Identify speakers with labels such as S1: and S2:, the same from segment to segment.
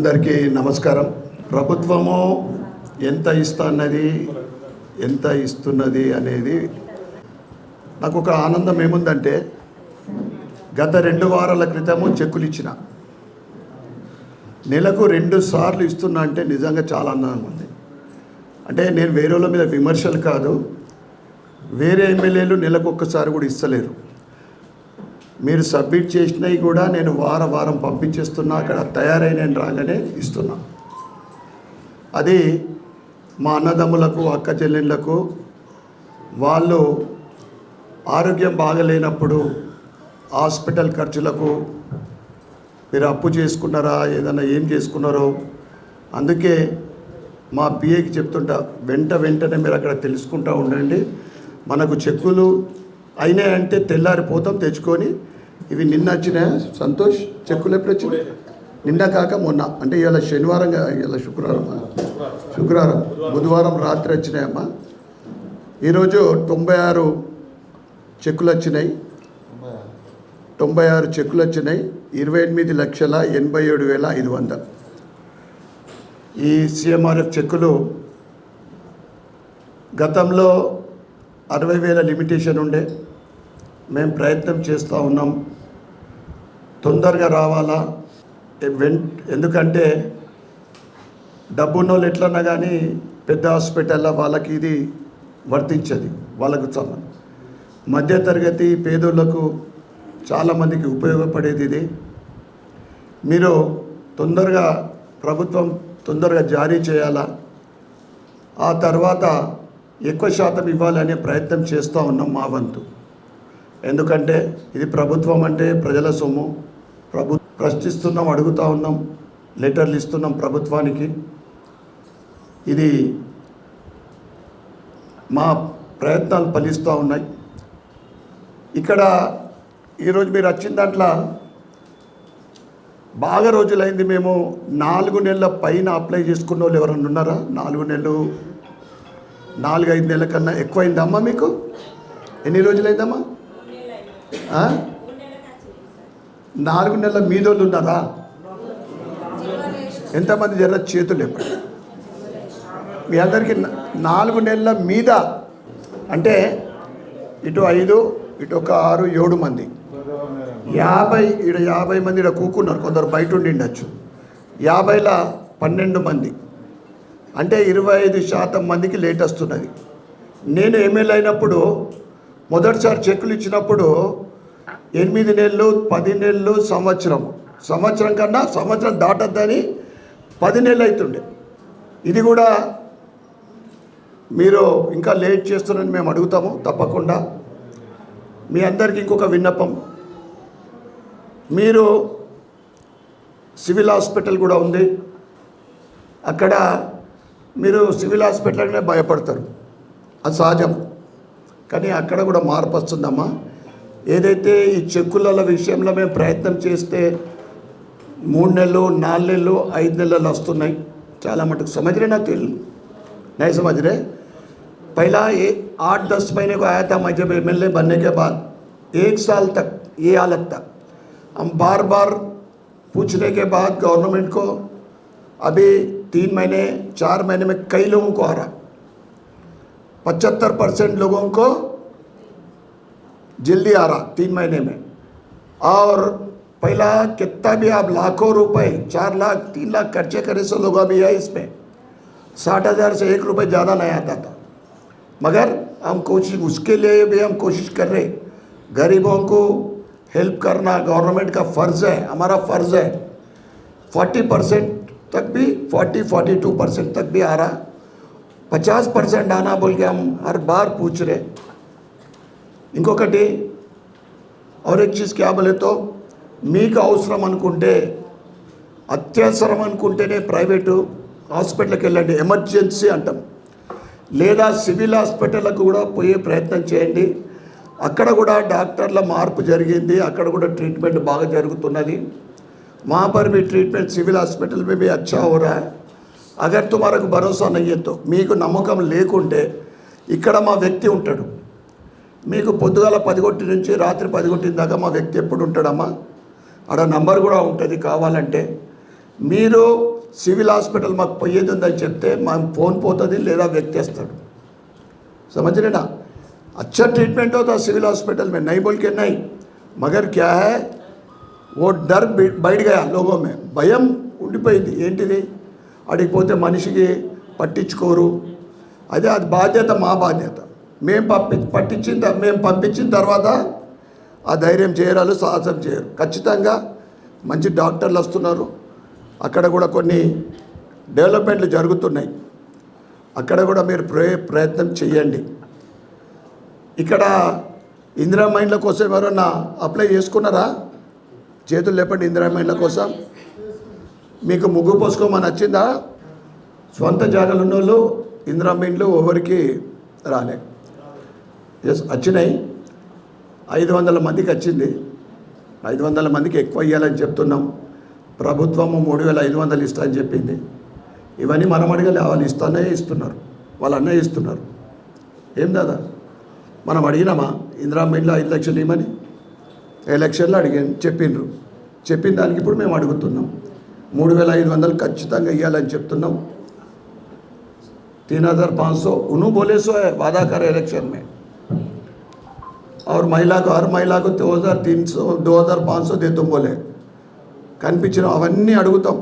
S1: అందరికీ నమస్కారం. ప్రభుత్వము ఎంత ఇస్తున్నది అనేది నాకు ఒక ఆనందం ఏముందంటే, గత 2 వారాల క్రితము చెక్కులు ఇచ్చిన, నెలకు 2 సార్లు ఇస్తున్నా అంటే నిజంగా చాలా ఆనందంగా ఉంది. అంటే నేను వేరే వాళ్ళ మీద విమర్శలు కాదు, వేరే ఎమ్మెల్యేలు నెలకు ఒక్కసారి కూడా ఇస్తలేరు. మీరు సబ్మిట్ చేసినవి కూడా నేను వారం పంపించేస్తున్నా, అక్కడ తయారై నేను రాగానే ఇస్తున్నా. అది మా అన్నదమ్ములకు, అక్క చెల్లెళ్ళకు, వాళ్ళు ఆరోగ్యం బాగలేనప్పుడు హాస్పిటల్ ఖర్చులకు మీరు అప్పు చేసుకున్నారా, ఏదైనా ఏం చేసుకున్నారో, అందుకే మా పిఏకి చెప్తుంటా, వెంటనే మీరు అక్కడ తెలుసుకుంటూ ఉండండి. మనకు చెక్కులు అయినాయంటే తెల్లారిపోతాం తెచ్చుకొని. ఇవి నిన్న వచ్చినాయా సంతోష్? చెక్కులు ఎప్పుడు వచ్చినాయి? నిన్న కాక మొన్న, అంటే ఇవాళ శనివారం, ఇవాళ శుక్రవారం బుధవారం రాత్రి వచ్చినాయమ్మా. ఈరోజు 96 చెక్కులు వచ్చినాయి. 96 చెక్కులు వచ్చినాయి. 28,87,500. ఈ సిఎంఆర్ఎఫ్ చెక్కులు గతంలో 60,000 లిమిటేషన్ ఉండే. మేము ప్రయత్నం చేస్తూ ఉన్నాం, తొందరగా రావాలా. ఎందుకంటే డబ్బున్నోళ్ళు ఎట్లన్నా కానీ పెద్ద హాస్పిటల్లో వాళ్ళకి ఇది వర్తించదు. వాళ్ళకు మధ్యతరగతి పేదోళ్లకు చాలామందికి ఉపయోగపడేది ఇది. మీరు తొందరగా, ప్రభుత్వం తొందరగా జారీ చేయాలా, ఆ తర్వాత ఎక్కువ శాతం ఇవ్వాలనే ప్రయత్నం చేస్తూ ఉన్నాం మా వంతు. ఎందుకంటే ఇది ప్రభుత్వం అంటే ప్రజల సొమ్ము. ప్రశ్నిస్తున్నాం, అడుగుతూ ఉన్నాం, లెటర్లు ఇస్తున్నాం ప్రభుత్వానికి. ఇది మా ప్రయత్నాలు ఫలిస్తూ ఉన్నాయి. ఇక్కడ ఈరోజు మీరు వచ్చిన దాంట్లో బాగా రోజులైంది. మేము 4 నెలల పైన అప్లై చేసుకున్న వాళ్ళు ఎవరన్నా ఉన్నారా? 4 నెలలు, 4-5 నెలల కన్నా ఎక్కువైందమ్మా మీకు? ఎన్ని రోజులైందమ్మా? 4 నెలల మీదోళ్ళు ఉన్నారా? ఎంతమంది జర చేతులు ఎప్పుడు? మీ అందరికీ 4 నెలల మీద అంటే ఇటు 5, ఇటు ఒక 6, 7 మంది, 50 మంది ఇక్కడ కూకున్నారు. కొందరు బయట ఉండిండొచ్చు. 50లో 12 మంది అంటే 25% మందికి లేట్ వస్తున్నది. నేను ఎమ్మెల్యే అయినప్పుడు మొదటిసారి చెక్కులు ఇచ్చినప్పుడు 8 నెలలు, 10 నెలలు, సంవత్సరం కన్నా సంవత్సరం దాటద్దని 10 నెలలు అవుతుండే. ఇది కూడా మీరు ఇంకా లేట్ చేస్తున్నారని మేము అడుగుతాము తప్పకుండా. మీ అందరికీ ఇంకొక విన్నపం, మీరు సివిల్ హాస్పిటల్ కూడా ఉంది, అక్కడ మీరు సివిల్ హాస్పిటల్నే భయపడతారు, అది సహజం. కానీ అక్కడ కూడా మార్పు వస్తుందమ్మా. ఏదైతే ఈ చెక్కుల విషయంలో మేము ప్రయత్నం చేస్తే 3 నెలలు, 4 నెలలు, 5 నెలలు వస్తున్నాయి. చాలా మటుకు समझ रहे ना? तेल नहीं समझ रहे? पहला 8-10 महीने को आया था मैं जब एमएलए बनने के बाद, 1 साल तक ये हालत था. हम बार पूछने के बाद गवर्नमेंट को, अभी 3 महीने 4 महीने में कई लोगों को आ रहा, 75% लोगों को जल्दी आ रहा 3 महीने में. और पहला कितना भी आप लाखों रुपए, 4 लाख 3 लाख खर्चे करे से लोग अभी है इसमें 60,000 से 1 रुपये ज़्यादा नहीं आता था. मगर हम कोशिश, उसके लिए भी हम कोशिश कर रहे. गरीबों को हेल्प करना गवर्नमेंट का फ़र्ज़ है, हमारा फ़र्ज़ है. 40% तक भी, 40-42% तक भी आ रहा, 50% आना बोल के हम हर बार पूछ रहे. ఇంకొకటి और एक चीज़ क्या बोले तो, మీకు అవసరం అనుకుంటే, అత్యవసరం అనుకుంటేనే ప్రైవేటు హాస్పిటల్కి వెళ్ళండి, ఎమర్జెన్సీ అంటాం. లేదా సివిల్ హాస్పిటల్కి కూడా పోయే ప్రయత్నం చేయండి. అక్కడ కూడా డాక్టర్ల మార్పు జరిగింది, అక్కడ కూడా ట్రీట్మెంట్ బాగా జరుగుతున్నది. वहाँ पर भी ट्रीटमेंट सिविल हॉस्पिटल में भी अच्छा हो रहा है. अगर तुम्हारा भरोसा नहीं है तो, మీకు నమ్మకం లేకుంటే ఇక్కడ మా వ్యక్తి ఉంటాడు. మీకు పొద్దుగాల 10 నుంచి రాత్రి 10 దాకా మా వ్యక్తి ఎప్పుడు ఉంటాడమ్మా. ఆడ నంబర్ కూడా ఉంటుంది, కావాలంటే మీరు సివిల్ హాస్పిటల్ మాకు పోయేది ఉందని చెప్తే మా ఫోన్ పోతుంది లేదా వ్యక్తి వస్తాడు. समझ रहे ना. अच्छा ट्रीटमेंट होता सिविल हॉस्पिटल में, नहीं बोल के नहीं, मगर क्या है वो डर बैठ गया लोगों में, భయం ఉండిపోయింది. ఏంటిది, అడిగి పోతే మనిషికి పట్టించుకోరు. అదే అది బాధ్యత, మా బాధ్యత. మేము పంపించిన తర్వాత ఆ ధైర్యం చేయరాలు, సాహసం చేయరు. ఖచ్చితంగా మంచి డాక్టర్లు వస్తున్నారు. అక్కడ కూడా కొన్ని డెవలప్మెంట్లు జరుగుతున్నాయి. అక్కడ కూడా మీరు ప్రయత్నం చేయండి. ఇక్కడ ఇందిరా మైండ్ల కోసం ఎవరన్నా అప్లై చేసుకున్నారా? చేతులు లేపండి. ఇందిరా మైండ్ల కోసం మీకు ముగ్గు పోసుకోమని వచ్చిందా? స్వంత జాగాలు ఉన్న వాళ్ళు ఇందిరా మైండ్లు ఎవరికి రాలే. ఎస్, వచ్చినాయి. 500 మందికి వచ్చింది. 500 మందికి ఎక్కువ ఇవ్వాలని చెప్తున్నాం. ప్రభుత్వము 3500 ఇస్తా అని చెప్పింది. ఇవన్నీ మనం అడగలే, వాళ్ళు ఇస్తున్నారు, వాళ్ళు అన్నయ్య ఇస్తున్నారు. ఏం దాదా మనం అడిగినామా ఇందిరా మైండ్లో 5 లక్షలు ఇవ్వమని? ఎలక్షన్లో చెప్పిండ్రు. చెప్పిన దానికి ఇప్పుడు మేము అడుగుతున్నాం. 3500 ఖచ్చితంగా ఇవ్వాలని చెప్తున్నాం. 3500 उन्होंने बोले सो है वादा करे इलेक्शन में, और महिला को हर महिला को 2300 2500 दे तुम बोले. కనిపించిన అవన్నీ అడుగుతాం.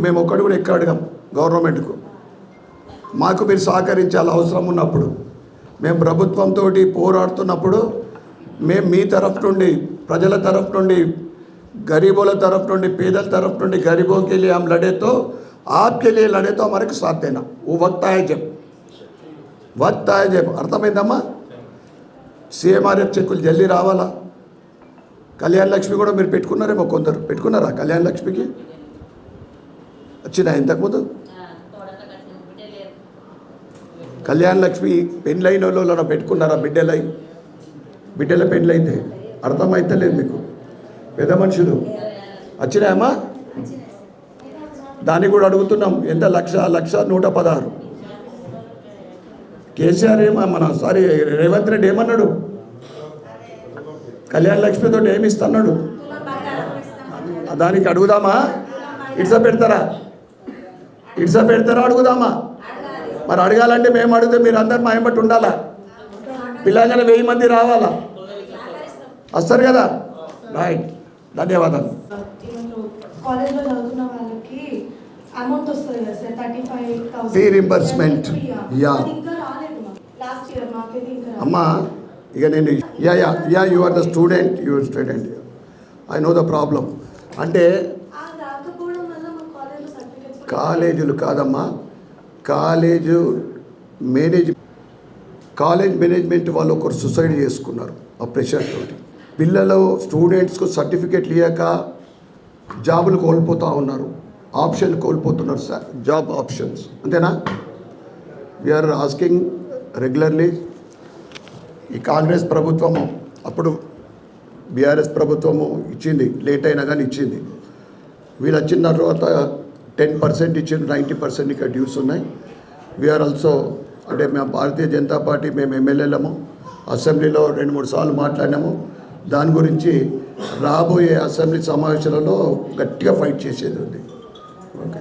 S1: మేము ఒక్కడు కూడా ఎక్కడ అడగం గవర్నమెంట్కు. మాకు మీరు సహకరించాలి అవసరం ఉన్నప్పుడు. మేము ప్రభుత్వంతో పోరాడుతున్నప్పుడు మేము మీ తరఫు నుండి, ప్రజల తరఫు నుండి, गरीबों तरफ నుండి, పేదల తరఫు నుండి, गरीबों के लिए हम लड़े तो आपके लिए लड़े तो हमारे को साथ देना. वो वक्त आए जब అర్థమైందమ్మా. సీఎంఆర్ఎఫ్ చెక్కులు జల్దీ రావాలా. కళ్యాణ లక్ష్మి కూడా మీరు పెట్టుకున్నారేమో, కొందరు పెట్టుకున్నారా? కళ్యాణ లక్ష్మికి వచ్చినా ఇంతకుముందు? కళ్యాణ లక్ష్మి పెళ్ళైన వాళ్ళు పెట్టుకున్నారా? బిడ్డల పెళ్ళైతే అర్థమైతే లేదు మీకు. పెద్ద మనుషులు వచ్చినాయమ్మా? దాన్ని కూడా అడుగుతున్నాం. ఎంత? 1,116. కేసీఆర్ రేవంత్ రెడ్డి ఏమన్నాడు? కళ్యాణ లక్ష్మితో ఏమి ఇస్తున్నాడు? దానికి అడుగుదామా? ఇట్స పెడతారా అడుగుదామా? మరి అడగాలంటే మేము అడిగితే మీరు అందరు మా ఎంబట్టి ఉండాలా. పిల్లగానే 1000 మంది రావాలా, వస్తారు కదా. రైట్, ధన్యవాదాలు.
S2: కాలేజ్లో చదువుతున్న వాళ్ళకి అమౌంట్ వస్తుంది కదా సార్, 35,000
S1: ఫీ రింబర్స్మెంట్. యా
S2: ఇంకా రాలేదు లాస్ట్ ఇయర్ మాకేది ఇంకా
S1: అమ్మా. ఇక నేను you are the student, I know the problem. అంటే
S2: రాకపోవడం వల్ల మా కాలేజ్లో సర్టిఫికెట్స్
S1: కాలేజీలు కాదమ్మా, కాలేజ్ మేనేజ్మెంట్ వాళ్ళు ఒకరు సూసైడ్ చేసుకున్నారు ఆ ప్రెషర్ తోటి. పిల్లలు స్టూడెంట్స్కు సర్టిఫికెట్లు ఇవ్వక జాబులు కోల్పోతూ ఉన్నారు, ఆప్షన్ కోల్పోతున్నారు సార్, జాబ్ ఆప్షన్స్. అంతేనా? We are asking regularly. ఈ కాంగ్రెస్ ప్రభుత్వము, అప్పుడు బీఆర్ఎస్ ప్రభుత్వము ఇచ్చింది, లేట్ అయినా కానీ ఇచ్చింది. వీళ్ళు వచ్చిన తర్వాత 10% ఇచ్చింది, 90% ఇక్కడ డ్యూస్ ఉన్నాయి. వీఆర్ ఆల్సో, అంటే మేము భారతీయ జనతా పార్టీ, మేము ఎమ్మెల్యేలము, అసెంబ్లీలో 2-3 సార్లు మాట్లాడినాము. దాని గురించి రాబోయే అసెంబ్లీ సమావేశాలలో గట్టిగా ఫైట్ చేసేది ఉంది. ఓకే.